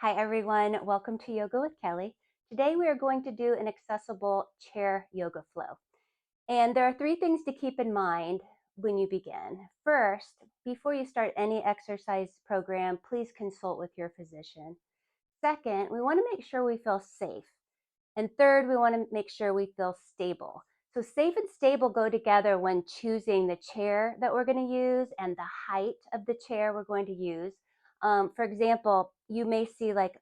Hi everyone, welcome to Yoga with Kelly. Today we are going to do an accessible chair yoga flow. And there are three things to keep in mind when you begin. First, before you start any exercise program, please consult with your physician. Second, we want to make sure we feel safe. And third, we want to make sure we feel stable. So safe and stable go together when choosing the chair that we're going to use and the height of the chair we're going to use. For example, you may see like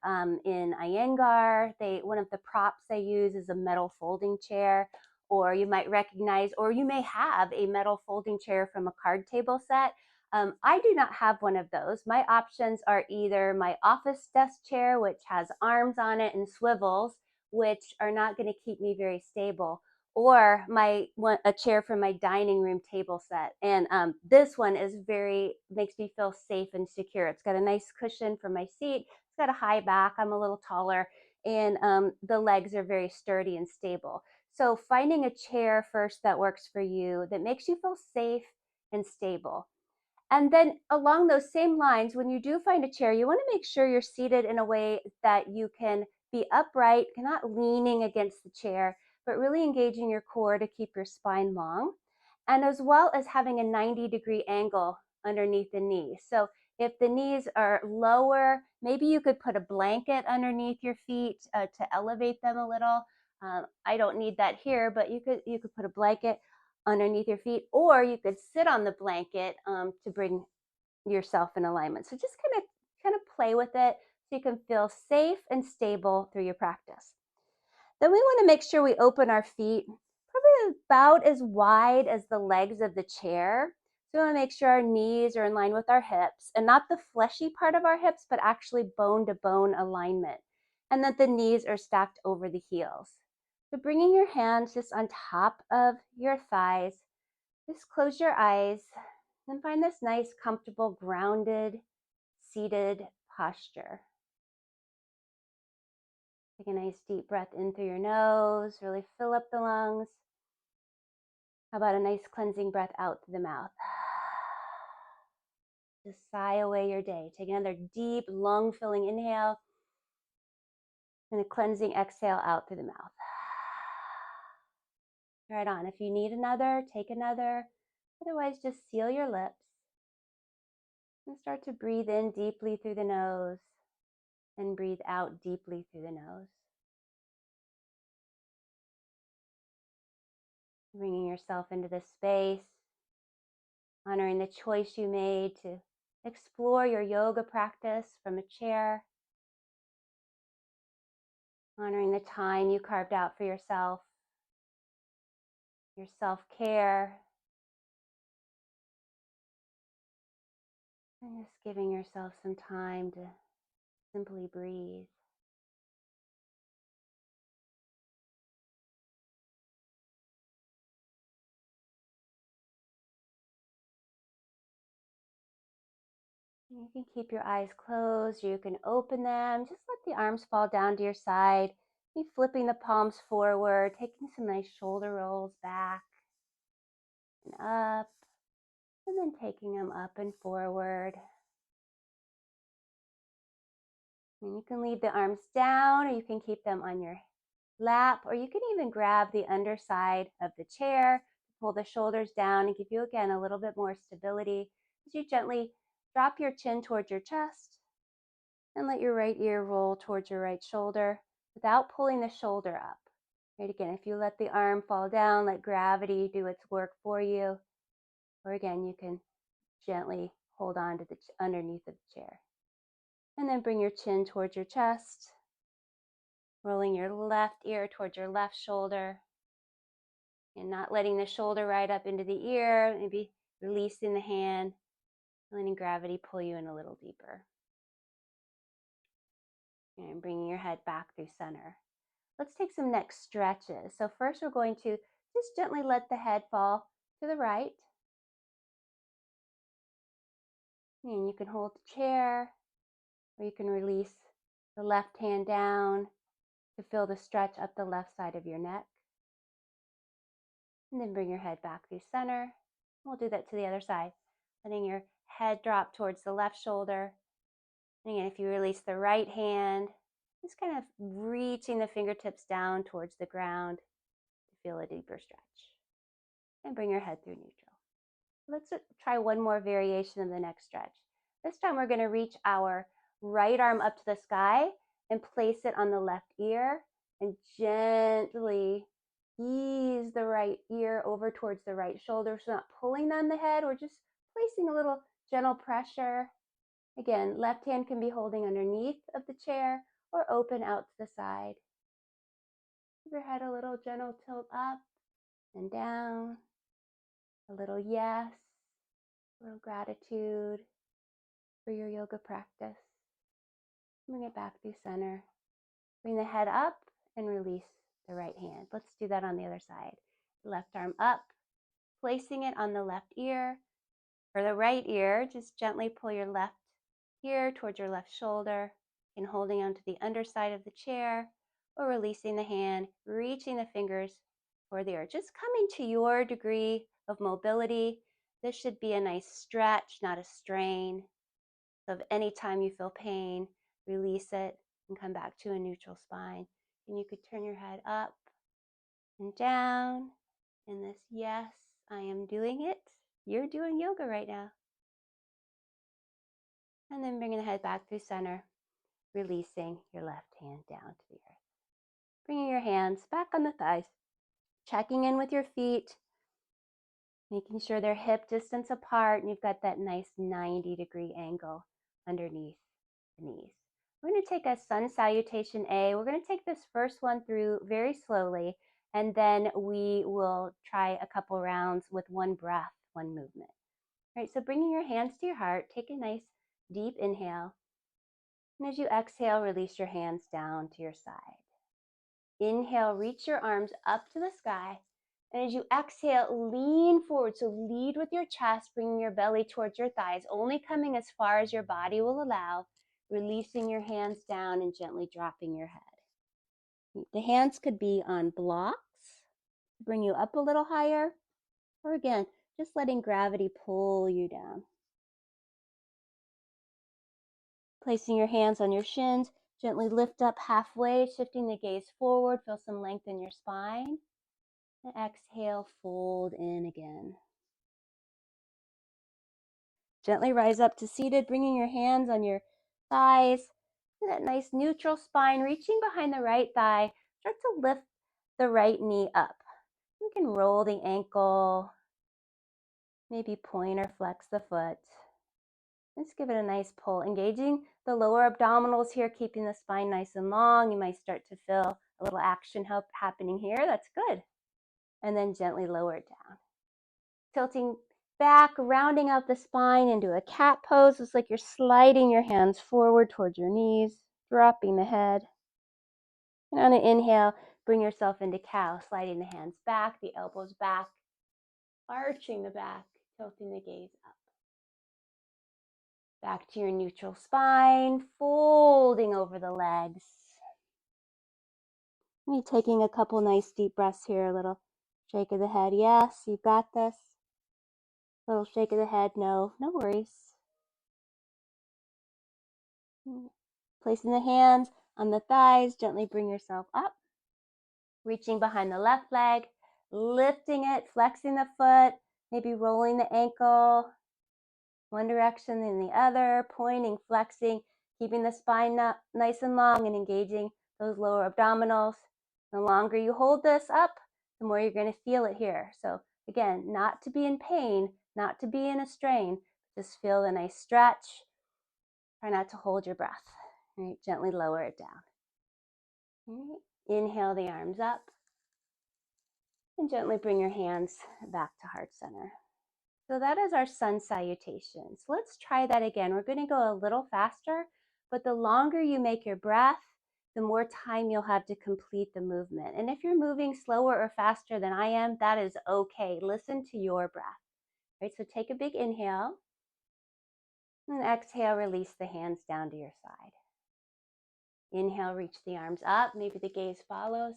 in Iyengar, one of the props they use is a metal folding chair, or you might recognize, or you may have a metal folding chair from a card table set. I do not have one of those. My options are either my office desk chair, which has arms on it and swivels, which are not going to keep me very stable, or a chair from my dining room table set. And this one makes me feel safe and secure. It's got a nice cushion for my seat. It's got a high back. I'm a little taller, and the legs are very sturdy and stable. So finding a chair first that works for you, that makes you feel safe and stable. And then along those same lines, when you do find a chair, you want to make sure you're seated in a way that you can be upright, not leaning against the chair, but really engaging your core to keep your spine long, and as well as having a 90-degree angle underneath the knees. So if the knees are lower, maybe you could put a blanket underneath your feet to elevate them a little. I don't need that here, but you could put a blanket underneath your feet, or you could sit on the blanket to bring yourself in alignment. So just kind of play with it so you can feel safe and stable through your practice. Then we want to make sure we open our feet probably about as wide as the legs of the chair. So we want to make sure our knees are in line with our hips, and not the fleshy part of our hips, but actually bone to bone alignment, and that the knees are stacked over the heels. So bringing your hands just on top of your thighs, just close your eyes and find this nice, comfortable, grounded, seated posture. Take a nice deep breath in through your nose, really fill up the lungs. How about a nice cleansing breath out through the mouth? Just sigh away your day. Take another deep, lung-filling inhale and a cleansing exhale out through the mouth. Right on. If you need another, take another. Otherwise, just seal your lips and start to breathe in deeply through the nose and breathe out deeply through the nose. Bringing yourself into this space, honoring the choice you made to explore your yoga practice from a chair, honoring the time you carved out for yourself, your self-care, and just giving yourself some time to simply breathe. You can keep your eyes closed, or you can open them. Just let the arms fall down to your side. Keep flipping the palms forward, taking some nice shoulder rolls back and up, and then taking them up and forward. And you can leave the arms down, or you can keep them on your lap, or you can even grab the underside of the chair, pull the shoulders down and give you, again, a little bit more stability as you gently drop your chin towards your chest and let your right ear roll towards your right shoulder without pulling the shoulder up. Right, again, if you let the arm fall down, let gravity do its work for you, or again, you can gently hold on to the underneath of the chair. And then bring your chin towards your chest, rolling your left ear towards your left shoulder, and not letting the shoulder right up into the ear, maybe releasing the hand, letting gravity pull you in a little deeper. And bringing your head back through center. Let's take some neck stretches. So first we're going to just gently let the head fall to the right. And you can hold the chair, or you can release the left hand down to feel the stretch up the left side of your neck. And then bring your head back through center. We'll do that to the other side, letting your head drop towards the left shoulder And again, if you release the right hand, just kind of reaching the fingertips down towards the ground to feel a deeper stretch. And bring your head through neutral. Let's try one more variation of the neck stretch. This time we're going to reach our right arm up to the sky and place it on the left ear and gently ease the right ear over towards the right shoulder. So not pulling on the head, we're just placing a little gentle pressure. Again, left hand can be holding underneath of the chair or open out to the side. Give your head a little gentle tilt up and down. A little yes, a little gratitude for your yoga practice. Bring it back through center. Bring the head up and release the right hand. Let's do that on the other side. Left arm up, placing it on the left ear. For the right ear, just gently pull your left ear towards your left shoulder and holding onto the underside of the chair or releasing the hand, reaching the fingers for the ear. Just coming to your degree of mobility. This should be a nice stretch, not a strain. So if any time you feel pain, release it and come back to a neutral spine. And you could turn your head up and down in this, yes, I am doing it. You're doing yoga right now. And then bringing the head back through center, releasing your left hand down to the earth. Bringing your hands back on the thighs, checking in with your feet, making sure they're hip distance apart and you've got that nice 90-degree angle underneath the knees. We're going to take a sun salutation A. We're going to take this first one through very slowly, and then we will try a couple rounds with one breath, one movement. All right, so bringing your hands to your heart, take a nice deep inhale. And as you exhale, release your hands down to your side. Inhale, reach your arms up to the sky. And as you exhale, lean forward. So lead with your chest, bringing your belly towards your thighs, only coming as far as your body will allow, releasing your hands down and gently dropping your head. The hands could be on blocks to bring you up a little higher, or again, just letting gravity pull you down. Placing your hands on your shins, gently lift up halfway, shifting the gaze forward. Feel some length in your spine. And exhale, fold in again. Gently rise up to seated, bringing your hands on your thighs. That nice neutral spine, reaching behind the right thigh. Start to lift the right knee up. You can roll the ankle, maybe point or flex the foot. Just give it a nice pull, engaging the lower abdominals here, keeping the spine nice and long. You might start to feel a little action happening here. That's good. And then gently lower it down. Tilting back, rounding out the spine into a cat pose. It's like you're sliding your hands forward towards your knees, dropping the head. And on an inhale, bring yourself into cow, sliding the hands back, the elbows back, arching the back, tilting the gaze up. Back to your neutral spine, folding over the legs. Maybe taking a couple nice deep breaths here, a little shake of the head. Yes, you've got this. A little shake of the head. No, no worries. Placing the hands on the thighs, gently bring yourself up. Reaching behind the left leg, lifting it, flexing the foot, maybe rolling the ankle, one direction then the other, pointing, flexing, keeping the spine nice and long and engaging those lower abdominals. The longer you hold this up, the more you're going to feel it here. So again, not to be in pain, not to be in a strain, just feel the nice stretch. Try not to hold your breath. All right, gently lower it down. All right. Inhale the arms up and gently bring your hands back to heart center. So that is our sun salutation. So let's try that again. We're going to go a little faster, but the longer you make your breath, the more time you'll have to complete the movement. And if you're moving slower or faster than I am, that is okay. Listen to your breath. Right? So take a big inhale and exhale, release the hands down to your side. Inhale, reach the arms up. Maybe the gaze follows.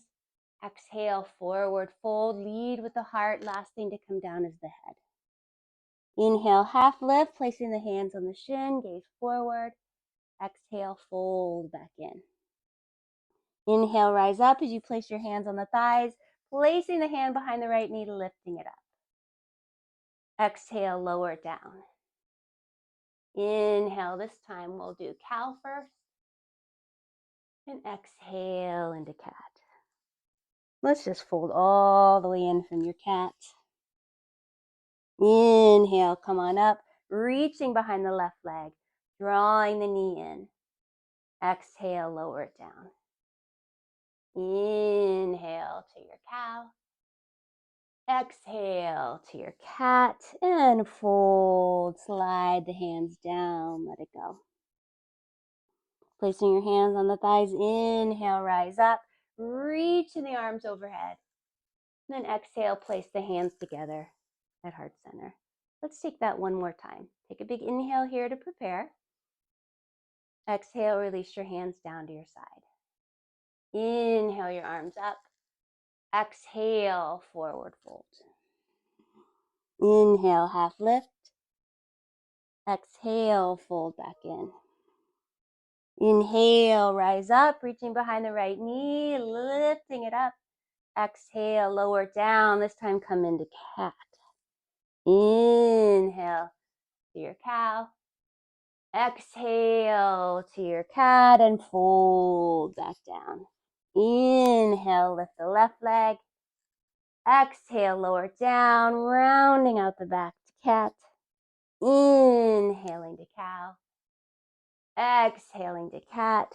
Exhale, forward fold, lead with the heart. Last thing to come down is the head. Inhale, half lift, placing the hands on the shin, gaze forward. Exhale, fold back in. Inhale, rise up as you place your hands on the thighs, placing the hand behind the right knee, lifting it up. Exhale, lower it down. Inhale, this time we'll do cow first. And exhale into cat. Let's just fold all the way in from your cat. Inhale, come on up, reaching behind the left leg, drawing the knee in. Exhale, lower it down. Inhale to your cow. Exhale to your cat and fold. Slide the hands down, let it go. Placing your hands on the thighs, inhale, rise up, reaching the arms overhead. Then exhale, place the hands together at heart center. Let's take that one more time. Take a big inhale here to prepare. Exhale, release your hands down to your side. Inhale your arms up. Exhale, forward fold. Inhale, half lift. Exhale, fold back in. Inhale, rise up, reaching behind the right knee, lifting it up. Exhale, lower it down. This time come into cat. Inhale to your cow. Exhale to your cat and fold back down. Inhale, lift the left leg. Exhale, lower it down, rounding out the back to cat. Inhaling to cow. Exhaling to cat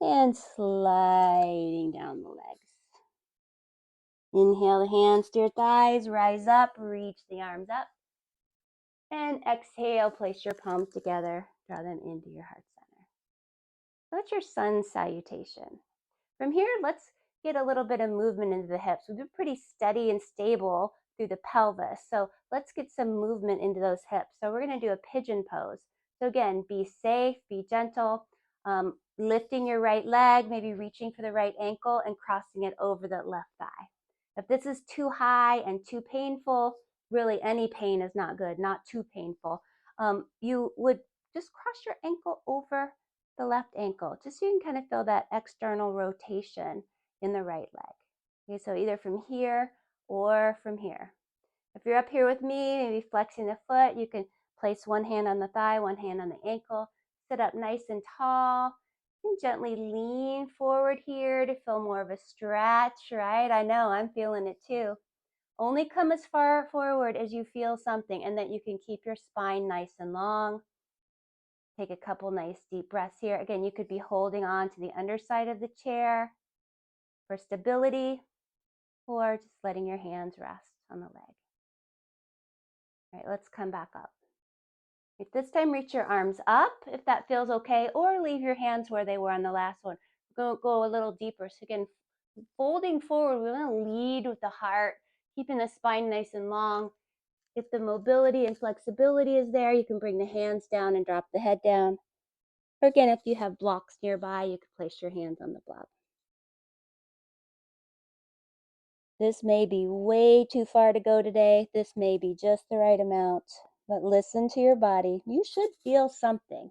and sliding down the legs. Inhale the hands to your thighs, rise up, reach the arms up. And exhale, place your palms together, draw them into your heart center. That's your sun salutation. From here, let's get a little bit of movement into the hips. We've been pretty steady and stable through the pelvis. So let's get some movement into those hips. So we're going to do a pigeon pose. So again, be safe, be gentle, lifting your right leg, maybe reaching for the right ankle and crossing it over the left thigh. If this is too high and too painful, really any pain is not good, not too painful. You would just cross your ankle over the left ankle, just so you can kind of feel that external rotation in the right leg. Okay, so either from here or from here. If you're up here with me, maybe flexing the foot, you can place one hand on the thigh, one hand on the ankle, sit up nice and tall, and gently lean forward here to feel more of a stretch, right? I know, I'm feeling it too. Only come as far forward as you feel something and that you can keep your spine nice and long. Take a couple nice deep breaths here. Again, you could be holding on to the underside of the chair for stability, or just letting your hands rest on the leg. All right, let's come back up. At this time, reach your arms up if that feels okay, or leave your hands where they were on the last one. Go a little deeper. So again, folding forward, we want to lead with the heart, keeping the spine nice and long. If the mobility and flexibility is there, you can bring the hands down and drop the head down. Or again, if you have blocks nearby, you could place your hands on the block. This may be way too far to go today. This may be just the right amount. But listen to your body. You should feel something.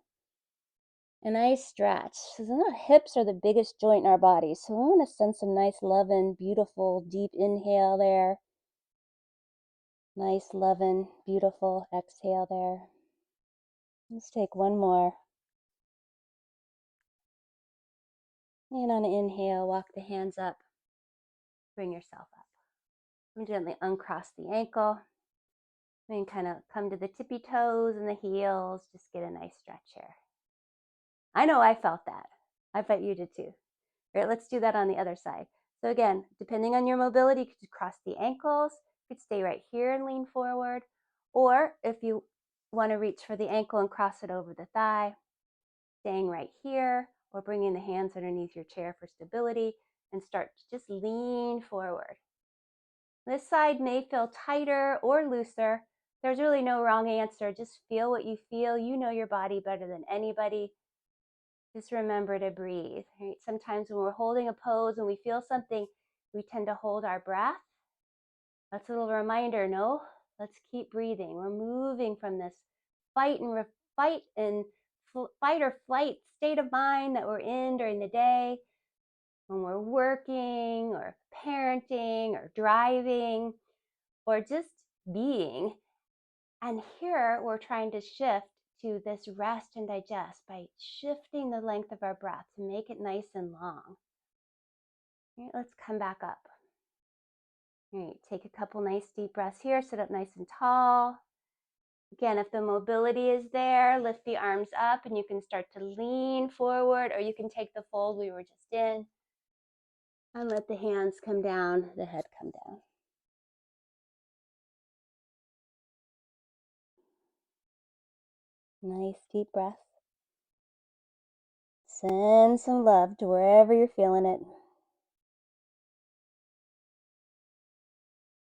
A nice stretch. The hips are the biggest joint in our body. So we want to send some nice, loving, beautiful, deep inhale there. Nice, loving, beautiful exhale there. Let's take one more. And on an inhale, walk the hands up. Bring yourself up. And gently uncross the ankle. And kind of come to the tippy toes and the heels. Just get a nice stretch here. I know I felt that. I bet you did too. All right, let's do that on the other side. So again, depending on your mobility, you could cross the ankles. You could stay right here and lean forward. Or if you want to reach for the ankle and cross it over the thigh, staying right here, or bringing the hands underneath your chair for stability and start to just lean forward. This side may feel tighter or looser. There's really no wrong answer. Just feel what you feel. You know your body better than anybody. Just remember to breathe. Right? Sometimes when we're holding a pose and we feel something, we tend to hold our breath. That's a little reminder, no, let's keep breathing. We're moving from this fight and fight or flight state of mind that we're in during the day, when we're working or parenting or driving or just being. And here we're trying to shift to this rest and digest by shifting the length of our breath to make it nice and long. All right, let's come back up. All right, take a couple nice deep breaths here, sit up nice and tall. Again, if the mobility is there, lift the arms up and you can start to lean forward, or you can take the fold we were just in and let the hands come down, the head come down. Nice deep breath. Send some love to wherever you're feeling it.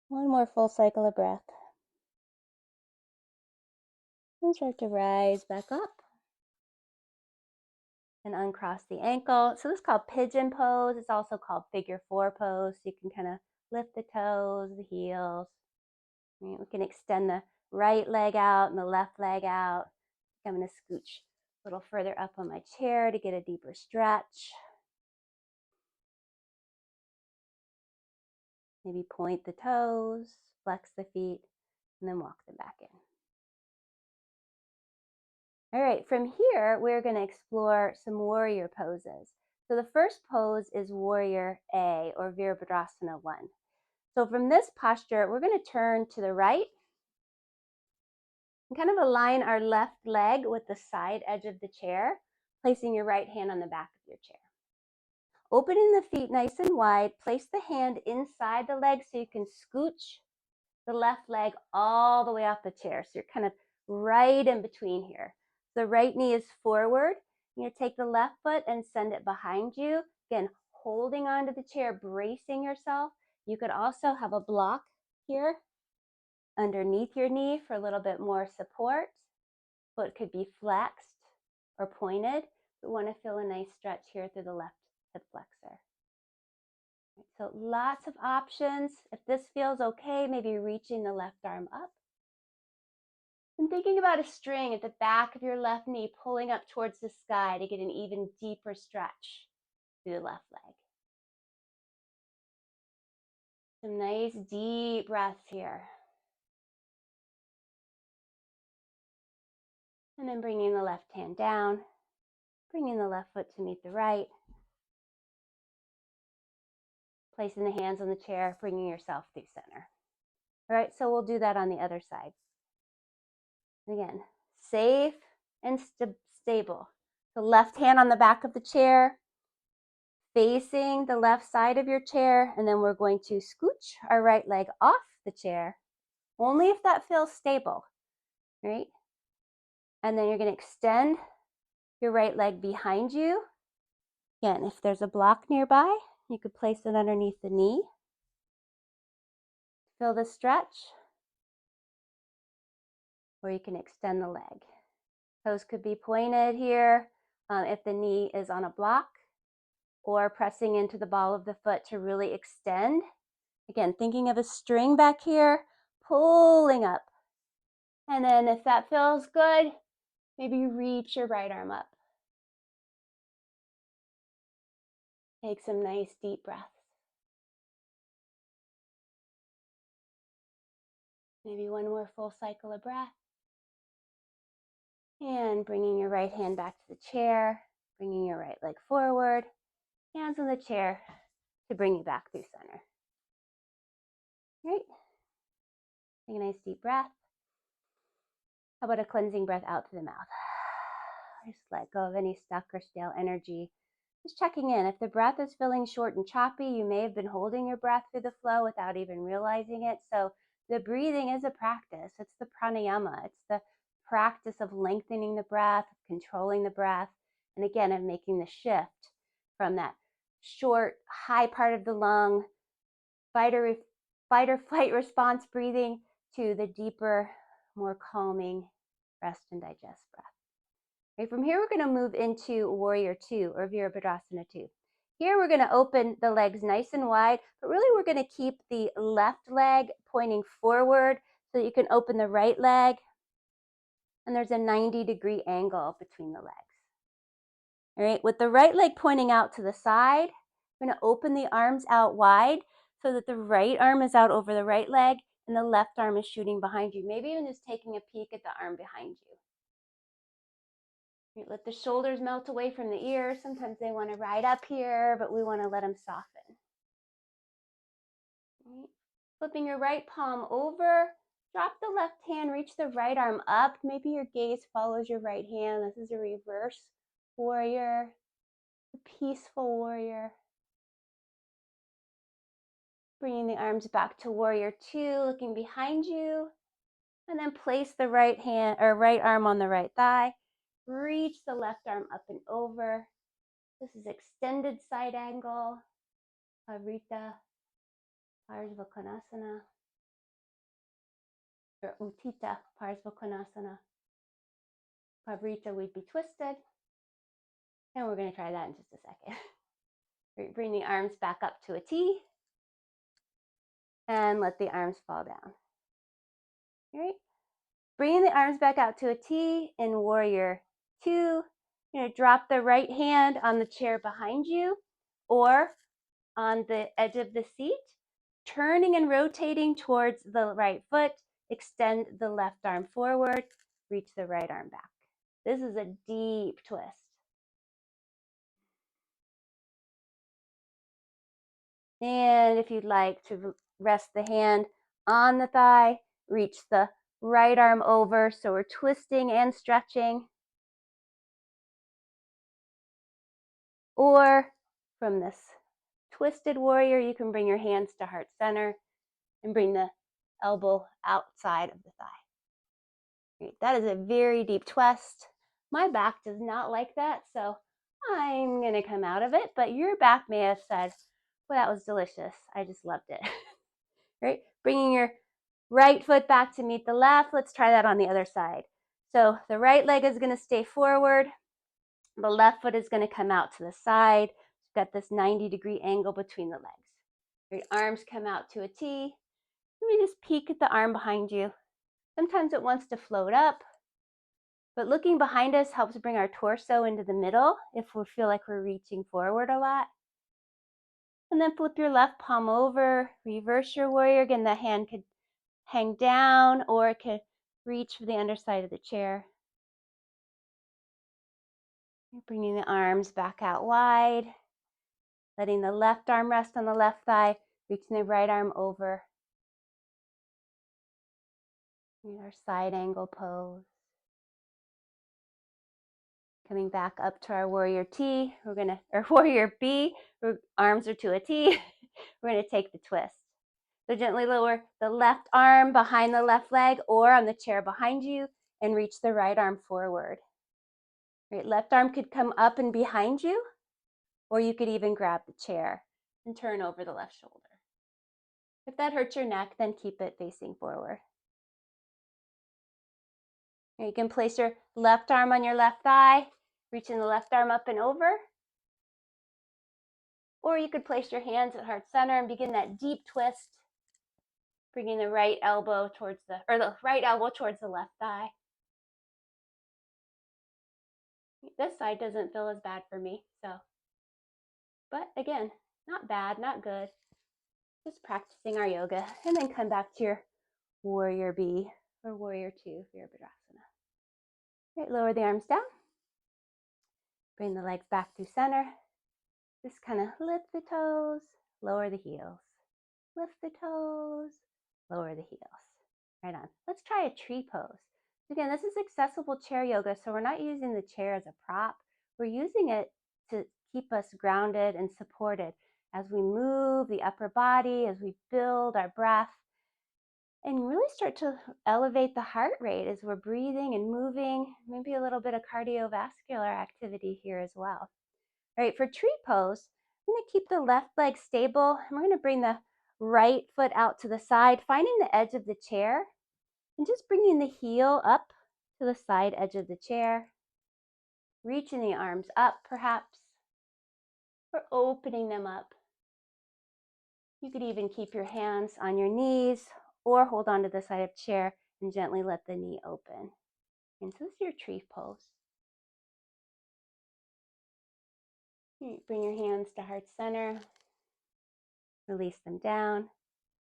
One more full cycle of breath. And start to rise back up. And uncross the ankle. So this is called pigeon pose. It's also called figure 4 pose. So you can kind of lift the toes, the heels. Right? We can extend the right leg out and the left leg out. I'm going to scooch a little further up on my chair to get a deeper stretch. Maybe point the toes, flex the feet, and then walk them back in. All right, from here, we're going to explore some warrior poses. So the first pose is Warrior A, or Virabhadrasana 1. So from this posture, we're going to turn to the right and kind of align our left leg with the side edge of the chair, placing your right hand on the back of your chair. Opening the feet nice and wide, place the hand inside the leg so you can scooch the left leg all the way off the chair. So you're kind of right in between here. The right knee is forward. You're going to take the left foot and send it behind you. Again, holding onto the chair, bracing yourself. You could also have a block here underneath your knee for a little bit more support. Foot could be flexed or pointed. We want to feel a nice stretch here through the left hip flexor. So lots of options. If this feels okay, maybe reaching the left arm up. And thinking about a string at the back of your left knee pulling up towards the sky to get an even deeper stretch through the left leg. Some nice deep breaths here. And then bringing the left hand down, bringing the left foot to meet the right. Placing the hands on the chair, bringing yourself through center. All right, so we'll do that on the other side. Again, safe and stable. The left hand on the back of the chair, facing the left side of your chair, and then we're going to scooch our right leg off the chair, only if that feels stable, right? And then you're going to extend your right leg behind you. Again, if there's a block nearby, you could place it underneath the knee. Feel the stretch, or you can extend the leg. Toes could be pointed here if the knee is on a block, or pressing into the ball of the foot to really extend. Again, thinking of a string back here, pulling up. And then if that feels good, maybe reach your right arm up. Take some nice deep breaths. Maybe one more full cycle of breath. And bringing your right hand back to the chair, bringing your right leg forward, hands on the chair to bring you back through center. Right? Take a nice deep breath. How about a cleansing breath out through the mouth? Just let go of any stuck or stale energy. Just checking in. If the breath is feeling short and choppy, you may have been holding your breath through the flow without even realizing it. So the breathing is a practice. It's the pranayama. It's the practice of lengthening the breath, controlling the breath, and again, of making the shift from that short, high part of the lung, fight or flight response breathing, to the deeper, more calming rest and digest breath. Okay, from here, we're going to move into Warrior 2, or Virabhadrasana 2. Here, we're going to open the legs nice and wide, but really we're going to keep the left leg pointing forward so that you can open the right leg and there's a 90-degree angle between the legs. All right, with the right leg pointing out to the side, we're going to open the arms out wide so that the right arm is out over the right leg and the left arm is shooting behind you. Maybe even just taking a peek at the arm behind you. Let the shoulders melt away from the ears. Sometimes they want to ride up here, but we want to let them soften. Right. Flipping your right palm over, drop the left hand, reach the right arm up. Maybe your gaze follows your right hand. This is a reverse warrior, a peaceful warrior. Bringing the arms back to warrior two, looking behind you, and then place the right hand or right arm on the right thigh. Reach the left arm up and over. This is extended side angle, Pavrita, Parsvakonasana, or Utthita Parsvakonasana. Pavrita would be twisted. And we're going to try that in just a second. Bring the arms back up to a T. And let the arms fall down. All right. Bringing the arms back out to a T in warrior two. You're going to drop the right hand on the chair behind you or on the edge of the seat, turning and rotating towards the right foot. Extend the left arm forward, reach the right arm back. This is a deep twist. And if you'd like to rest the hand on the thigh, reach the right arm over. So we're twisting and stretching. Or from this twisted warrior, you can bring your hands to heart center and bring the elbow outside of the thigh. Great. That is a very deep twist. My back does not like that, so I'm going to come out of it, but your back may have said, well, that was delicious. I just loved it. Right? Bringing your right foot back to meet the left. Let's try that on the other side. So the right leg is going to stay forward. The left foot is going to come out to the side. You've got this 90-degree angle between the legs. Your arms come out to a T. Let me just peek at the arm behind you. Sometimes it wants to float up, but looking behind us helps bring our torso into the middle if we feel like we're reaching forward a lot. And then flip your left palm over, reverse your warrior. Again, the hand could hang down or it could reach for the underside of the chair. Bringing the arms back out wide, letting the left arm rest on the left thigh, reaching the right arm over. In our side angle pose. Coming back up to our warrior T, or warrior B, arms are to a T. We're gonna take the twist. So gently lower the left arm behind the left leg or on the chair behind you and reach the right arm forward. Right, left arm could come up and behind you, or you could even grab the chair and turn over the left shoulder. If that hurts your neck, then keep it facing forward. You can place your left arm on your left thigh, reaching the left arm up and over. Or you could place your hands at heart center and begin that deep twist, bringing the right elbow towards the right elbow towards the left thigh. This side doesn't feel as bad for me, but again, not bad, not good. Just practicing our yoga, and then come back to your warrior B or warrior two for your Virabhadrasana. Right, lower the arms down. Bring the legs back through center. Just kind of lift the toes, lower the heels. Lift the toes, lower the heels. Right on. Let's try a tree pose. Again, this is accessible chair yoga, so we're not using the chair as a prop. We're using it to keep us grounded and supported as we move the upper body, as we build our breath, and really start to elevate the heart rate as we're breathing and moving, maybe a little bit of cardiovascular activity here as well. All right, for tree pose, I'm going to keep the left leg stable. And we're going to bring the right foot out to the side, finding the edge of the chair, and just bringing the heel up to the side edge of the chair, reaching the arms up perhaps, or opening them up. You could even keep your hands on your knees or hold on to the side of the chair and gently let the knee open. And so this is your tree pose. Bring your hands to heart center. Release them down.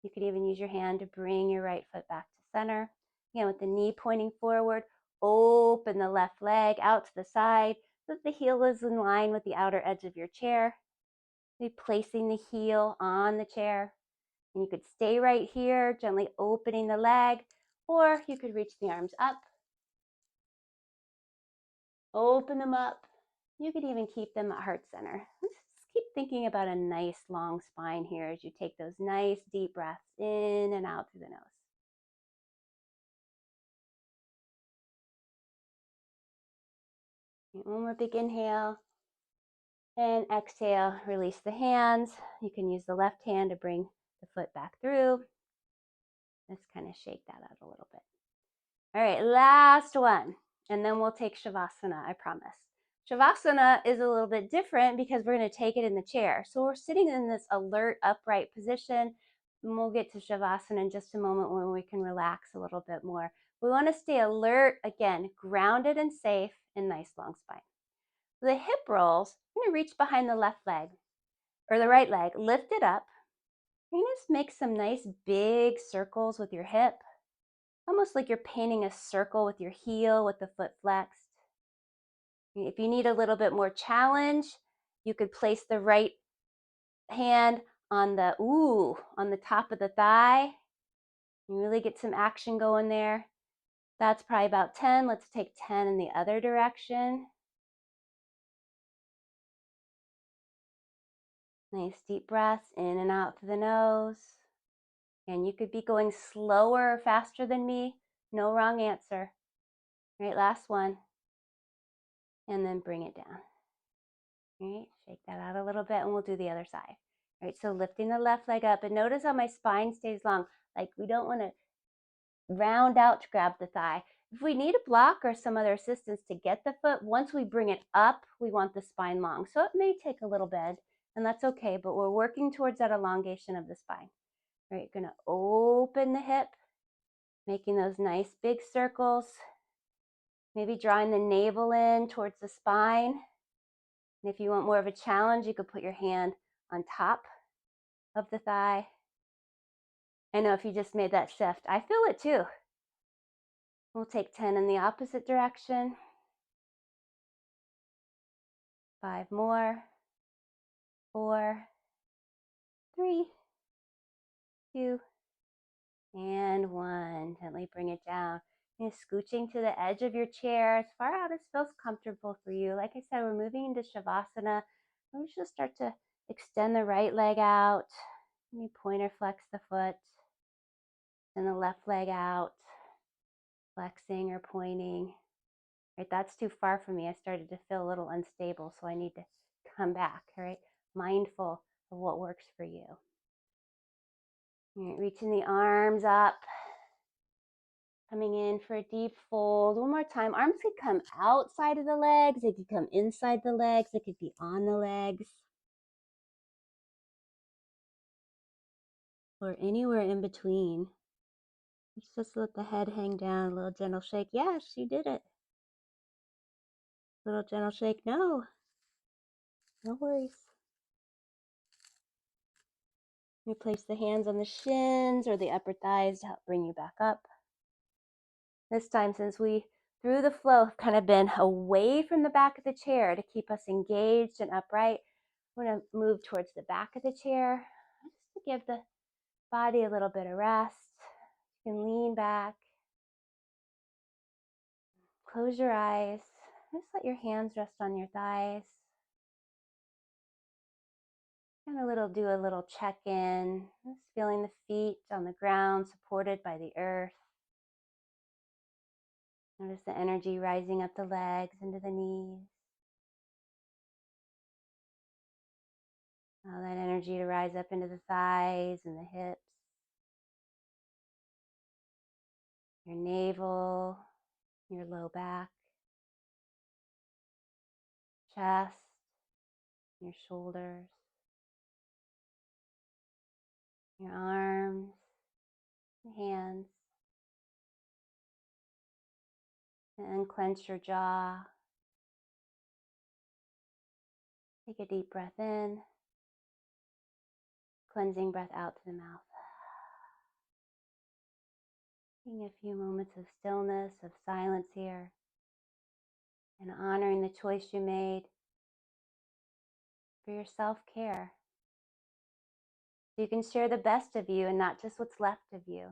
You could even use your hand to bring your right foot back to center. Again, with the knee pointing forward, open the left leg out to the side so that the heel is in line with the outer edge of your chair. Maybe placing the heel on the chair. And you could stay right here, gently opening the leg, or you could reach the arms up. Open them up. You could even keep them at heart center. Let's keep thinking about a nice long spine here as you take those nice deep breaths in and out through the nose. One more big inhale. And exhale, release the hands. You can use the left hand to bring the foot back through. Let's kind of shake that out a little bit. All right, last one. And then we'll take Shavasana, I promise. Shavasana is a little bit different because we're going to take it in the chair. So we're sitting in this alert, upright position. And we'll get to Shavasana in just a moment when we can relax a little bit more. We want to stay alert, again, grounded and safe, and nice long spine. The hip rolls, you're going to reach behind the left leg or the right leg, lift it up. You're going to just make some nice big circles with your hip, almost like you're painting a circle with your heel with the foot flexed. If you need a little bit more challenge, you could place the right hand on the top of the thigh. You really get some action going there. That's probably about 10. Let's take 10 in the other direction. Nice deep breaths in and out through the nose. And you could be going slower or faster than me. No wrong answer. All right, last one. And then bring it down. All right, shake that out a little bit and we'll do the other side. All right, so lifting the left leg up, and notice how my spine stays long. Like we don't want to round out to grab the thigh. If we need a block or some other assistance to get the foot, once we bring it up, we want the spine long. So it may take a little bit, and that's okay, but we're working towards that elongation of the spine. All right, you're gonna open the hip, making those nice big circles, maybe drawing the navel in towards the spine. And if you want more of a challenge, you could put your hand on top of the thigh. I know if you just made that shift, I feel it too. We'll take 10 in the opposite direction. 5 more. 4, 3, 2, and 1. Gently bring it down. And scooching to the edge of your chair as far out as feels comfortable for you. Like I said, we're moving into Shavasana. We should start to extend the right leg out. Maybe point or flex the foot. And the left leg out. Flexing or pointing. Right, that's too far for me. I started to feel a little unstable, so I need to come back. All right, mindful of what works for you. All right, reaching the arms up. Coming in for a deep fold. One more time. Arms could come outside of the legs. They could come inside the legs. They could be on the legs. Or anywhere in between. Just let the head hang down. A little gentle shake. Yes, you did it. Little gentle shake. No. No worries. You place the hands on the shins or the upper thighs to help bring you back up. This time, since we, through the flow, have kind of been away from the back of the chair to keep us engaged and upright, we're going to move towards the back of the chair just to give the body a little bit of rest. You can lean back. Close your eyes. Just let your hands rest on your thighs. And do a little check-in. Just feeling the feet on the ground, supported by the earth. Notice the energy rising up the legs into the knees. Allow that energy to rise up into the thighs and the hips. Your navel, your low back, chest, your shoulders, your arms, your hands, And clench your jaw. Take a deep breath in. Cleansing breath out to the mouth. Taking a few moments of stillness, of silence here, and honoring the choice you made for your self-care. So you can share the best of you and not just what's left of you.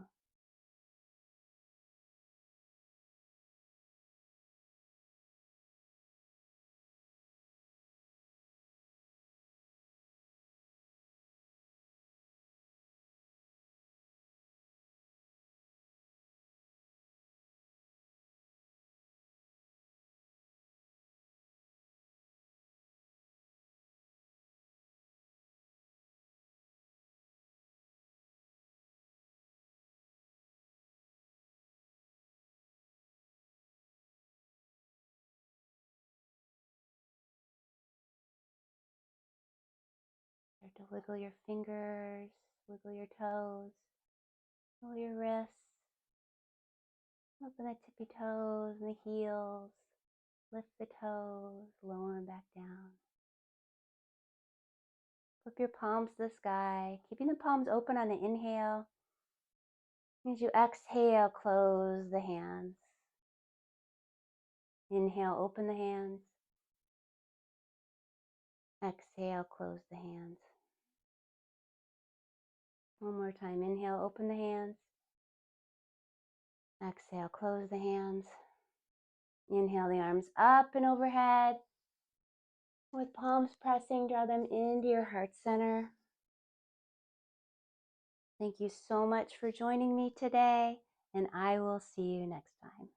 Start to wiggle your fingers, wiggle your toes, wiggle your wrists, open the tippy toes and the heels, lift the toes, lower them back down. Flip your palms to the sky, keeping the palms open on the inhale. As you exhale, close the hands. Inhale, open the hands. Exhale, close the hands. One more time. Inhale, open the hands. Exhale, close the hands. Inhale the arms up and overhead. With palms pressing, draw them into your heart center. Thank you so much for joining me today, and I will see you next time.